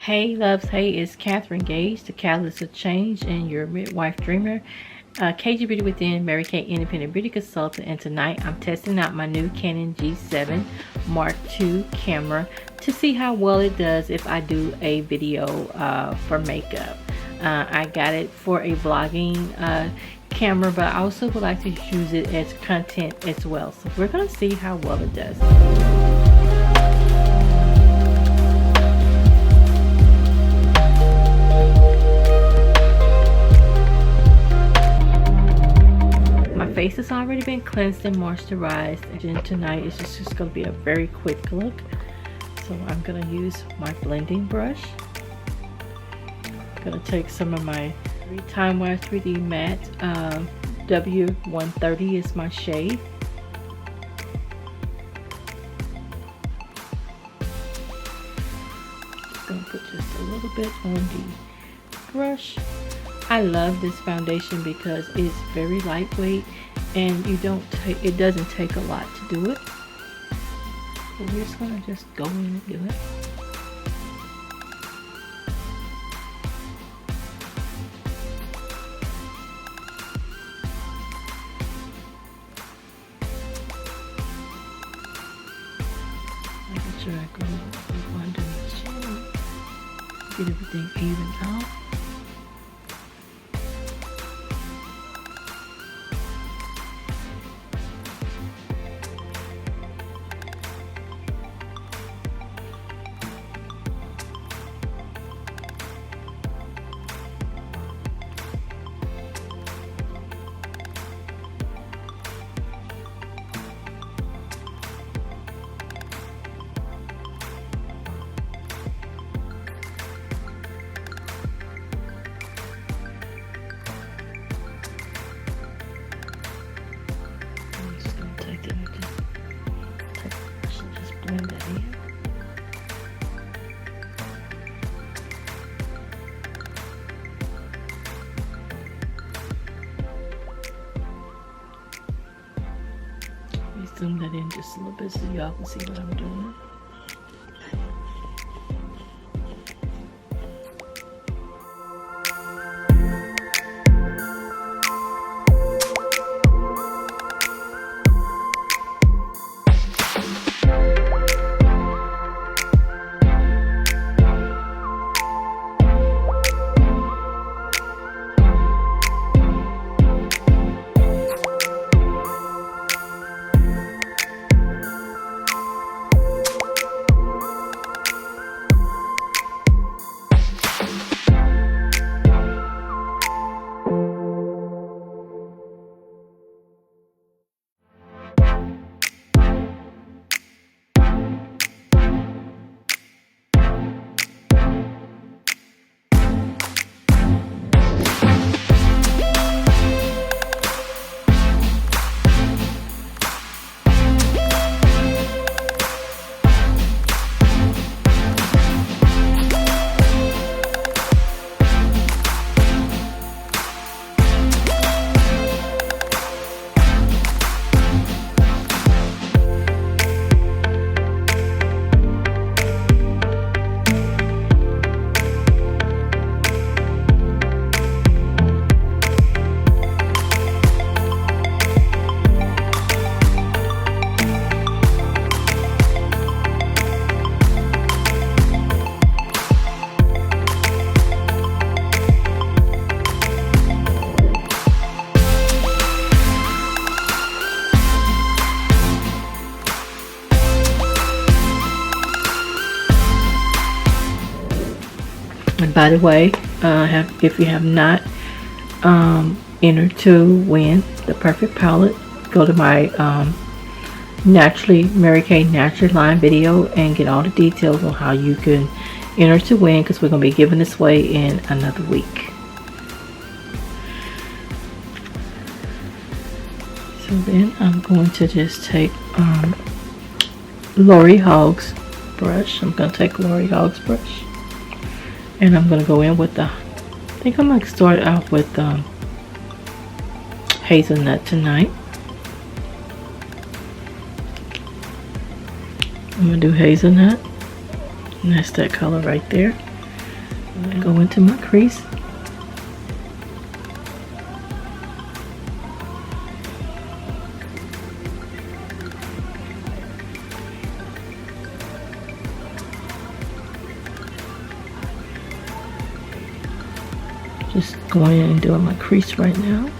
Hey loves, hey, it's Katherine Gage, the catalyst of change and your midwife dreamer, KG Beauty Within, Mary Kay Independent Beauty Consultant, and tonight I'm testing out my new Canon G7 Mark II camera to see how well it does if I do a video for makeup. I got it for a vlogging camera, but I also would like to use it as content as well. So we're going to see how well it does. Face has already been cleansed and moisturized, and tonight is just going to be a very quick look. So I'm going to use my blending brush. I'm going to take some of my Timewise 3D matte, W130 is my shade. Just going to put just a little bit on the brush. I love this foundation because it's very lightweight and it doesn't take a lot to do it. So we're just gonna just go in and do it. Making sure I go under the chin, get everything evened out. Zoom that in just a little bit so y'all can see what I'm doing. And by the way, if you have not entered to win the perfect palette, go to my Mary Kay Naturally line video and get all the details on how you can enter to win, because we're going to be giving this away in another week. So then I'm going to just take Lori Hogg's brush. I'm going to take Lori Hogg's brush. And I'm going to go in with I think I'm going to start out with Hazelnut tonight. I'm going to do Hazelnut. And that's that color right there. And I go into my crease. Just going in and doing my crease right now.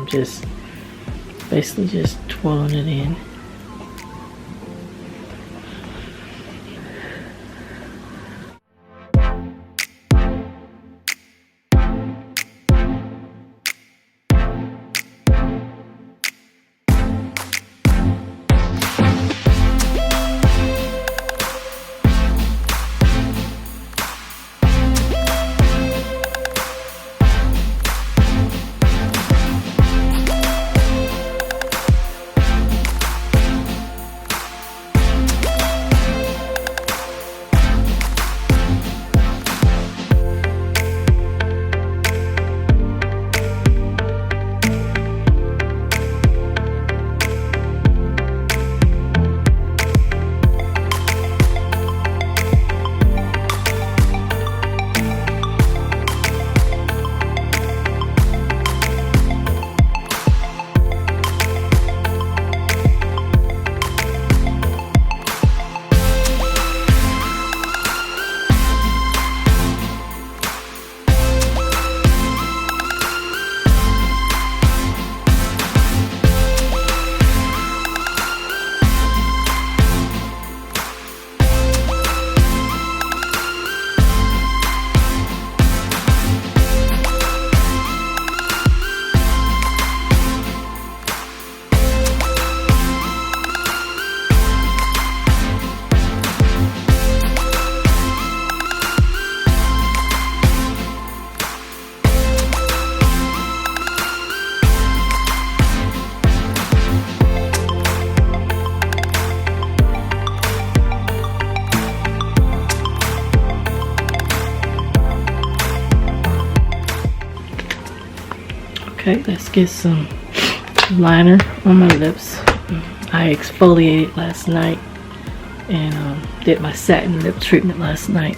just basically just twirling it in. Okay, let's get some liner on my lips. I exfoliated last night and did my satin lip treatment last night.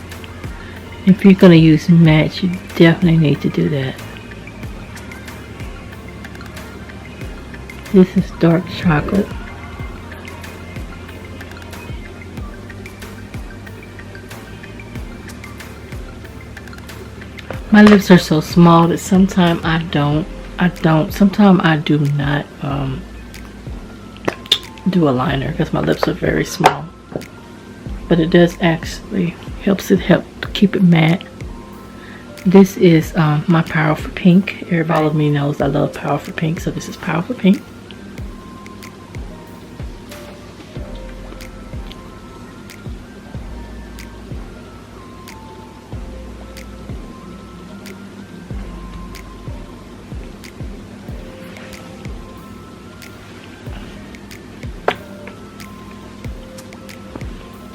If you're going to use matte, you definitely need to do that. This is dark chocolate. My lips are so small that sometimes sometimes I do not do a liner because my lips are very small. But it does actually help to keep it matte. This is my Powerful Pink. Everybody of me knows I love Powerful Pink, so this is Powerful Pink.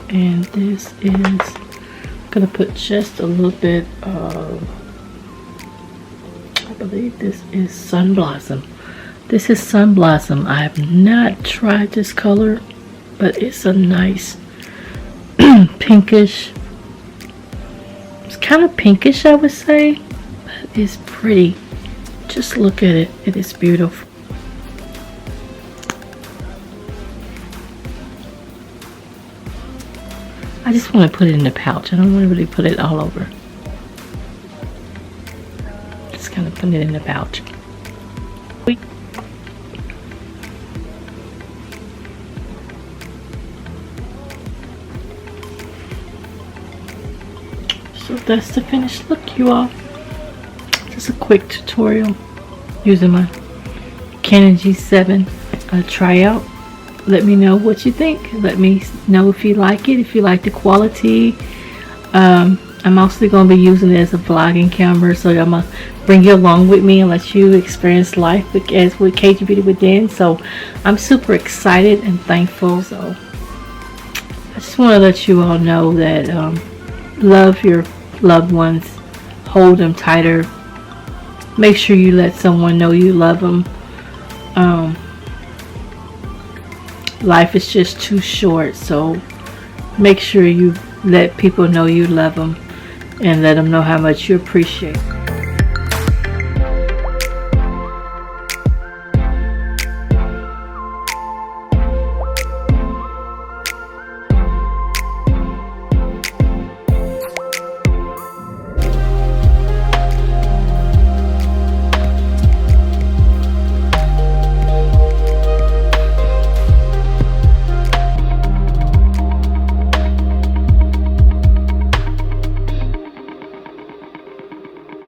And this is gonna put just a little bit of, I believe this is Sun Blossom. This is Sun Blossom. I have not tried this color, but it's a nice pinkish. It's kind of pinkish, I would say, but it's pretty. Just look at it. It is beautiful. I just want to put it in the pouch. I don't want to really put it all over. Just kind of put it in the pouch. So that's the finished look, you all. Just a quick tutorial using my Canon G7 tryout. Let me know what you think. Let me know if you like it, if you like the quality. I'm also going to be using it as a vlogging camera, so I'm going to bring you along with me and let you experience life with KG Beauty Within. So I'm super excited and thankful. So I just want to let you all know that love your loved ones, hold them tighter, make sure you let someone know you love them. Life is just too short, so make sure you let people know you love them and let them know how much you appreciate.